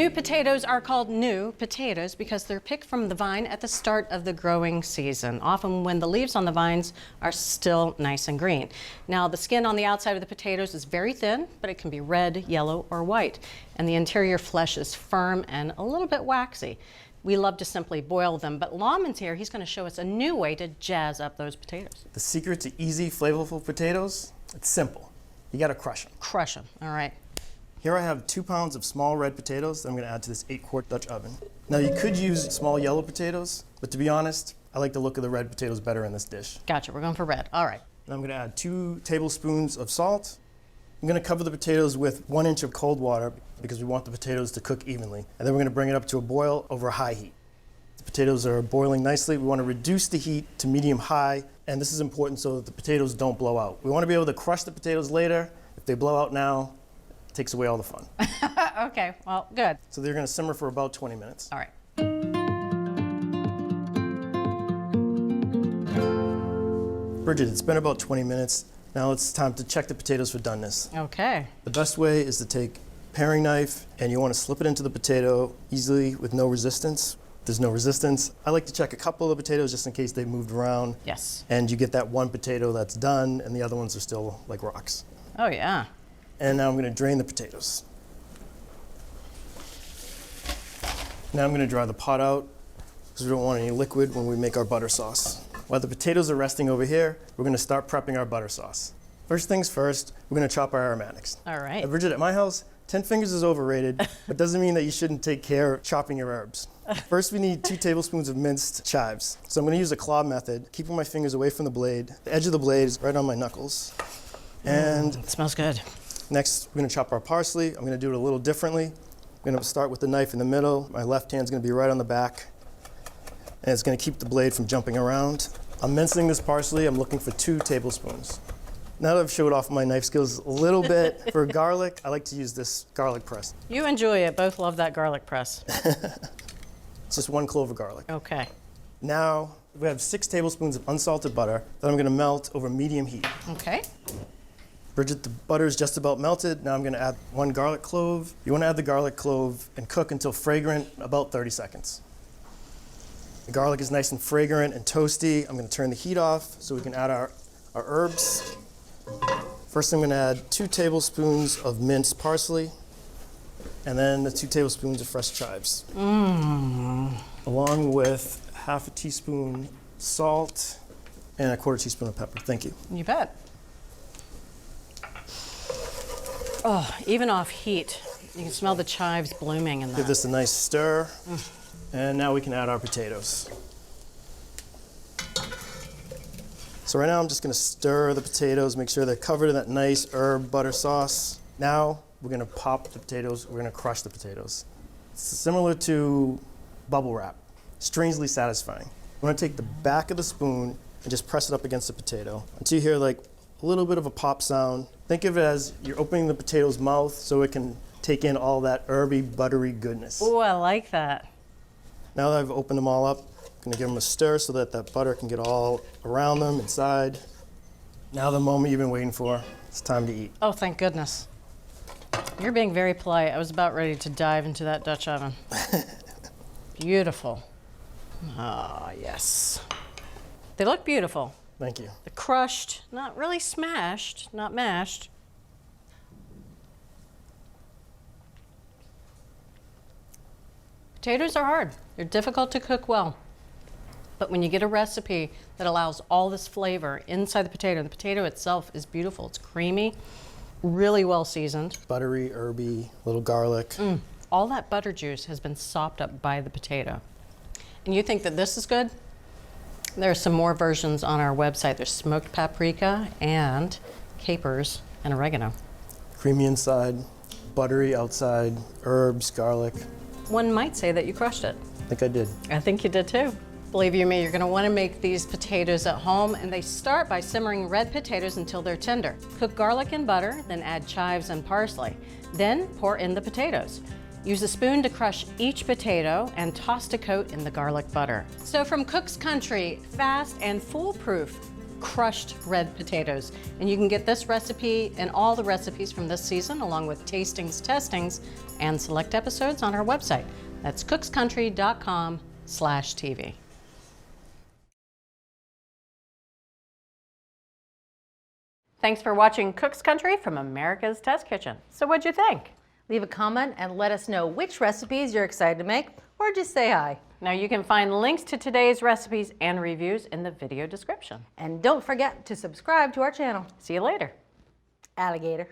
New potatoes are called new potatoes because they're picked from the vine at the start of the growing season, often when the leaves on the vines are still nice and green. Now, the skin on the outside of the potatoes is very thin, but it can be red, yellow, or white. And the interior flesh is firm and a little bit waxy. We love to simply boil them, but Lawman's here. He's going to show us a new way to jazz up those potatoes. The secret to easy, flavorful potatoes, it's simple. You got to crush them. Crush them, all right. Here I have 2 pounds of small red potatoes that I'm going to add to this 8-quart Dutch oven. Now you could use small yellow potatoes, but to be honest, I like the look of the red potatoes better in this dish. Gotcha, we're going for red, all right. And I'm going to add 2 tablespoons of salt. I'm going to cover the potatoes with 1 inch of cold water because we want the potatoes to cook evenly. And then we're going to bring it up to a boil over high heat. The potatoes are boiling nicely. We want to reduce the heat to medium-high, and this is important so that the potatoes don't blow out. We want to be able to crush the potatoes later. If they blow out now, it takes away all the fun. Okay, well, good. So they're going to simmer for about 20 minutes. All right. Bridget, it's been about 20 minutes. Now it's time to check the potatoes for doneness. Okay. The best way is to take a paring knife and you want to slip it into the potato easily with no resistance. There's no resistance. I like to check a couple of the potatoes just in case they moved around. Yes. And you get that one potato that's done and the other ones are still like rocks. Oh, yeah. And now I'm going to drain the potatoes. Now I'm going to dry the pot out because we don't want any liquid when we make our butter sauce. While the potatoes are resting over here, we're going to start prepping our butter sauce. First things first, we're going to chop our aromatics. All right. Bridget, at my house, 10 fingers is overrated, but doesn't mean that you shouldn't take care of chopping your herbs. First, we need 2 tablespoons of minced chives. So I'm going to use a claw method, keeping my fingers away from the blade. The edge of the blade is right on my knuckles. And it smells good. Next, we're going to chop our parsley. I'm going to do it a little differently. I'm going to start with the knife in the middle. My left hand's going to be right on the back, and it's going to keep the blade from jumping around. I'm mincing this parsley. I'm looking for 2 tablespoons. Now that I've showed off my knife skills a little bit, for garlic, I like to use this garlic press. You enjoy it. Both love that garlic press. It's just 1 clove of garlic. Okay. Now, we have 6 tablespoons of unsalted butter that I'm going to melt over medium heat. Okay. Bridget, the butter is just about melted. Now I'm going to add 1 garlic clove. You want to add the garlic clove and cook until fragrant, about 30 seconds. The garlic is nice and fragrant and toasty. I'm going to turn the heat off so we can add our herbs. First, I'm going to add 2 tablespoons of minced parsley, and then the 2 tablespoons of fresh chives, along with half a teaspoon salt and a 1/4 teaspoon of pepper. Thank you. You bet. Oh, even off heat, you can smell the chives blooming in that. Give this a nice stir, and now we can add our potatoes. So right now I'm just going to stir the potatoes, make sure they're covered in that nice herb butter sauce. Now we're going to pop the potatoes, we're going to crush the potatoes. It's similar to bubble wrap, strangely satisfying. I'm going to take the back of the spoon and just press it up against the potato until you hear like a little bit of a pop sound. Think of it as you're opening the potato's mouth so it can take in all that herby, buttery goodness. Oh, I like that. Now that I've opened them all up, I'm gonna give them a stir so that that butter can get all around them, inside. Now the moment you've been waiting for, it's time to eat. Oh, thank goodness. You're being very polite. I was about ready to dive into that Dutch oven. Beautiful. Ah, yes. They look beautiful. Thank you. They're crushed, not really smashed, not mashed. Potatoes are hard. They're difficult to cook well. But when you get a recipe that allows all this flavor inside the potato itself is beautiful. It's creamy, really well seasoned. Buttery, herby, little garlic. All that butter juice has been sopped up by the potato. And you think that this is good? There's some more versions on our website. There's smoked paprika and capers and oregano. Creamy inside, buttery outside, herbs, garlic. One might say that you crushed it. I think I did. I think you did too. Believe you me, you're gonna wanna make these potatoes at home, and they start by simmering red potatoes until they're tender. Cook garlic in butter, then add chives and parsley. Then pour in the potatoes. Use a spoon to crush each potato and toss to coat in the garlic butter. So from Cook's Country, fast and foolproof, crushed red potatoes. And you can get this recipe and all the recipes from this season, along with tastings, testings, and select episodes on our website. That's cookscountry.com/TV. Thanks for watching Cook's Country from America's Test Kitchen. So what'd you think? Leave a comment and let us know which recipes you're excited to make, or just say hi. Now you can find links to today's recipes and reviews in the video description. And don't forget to subscribe to our channel. See you later. Alligator.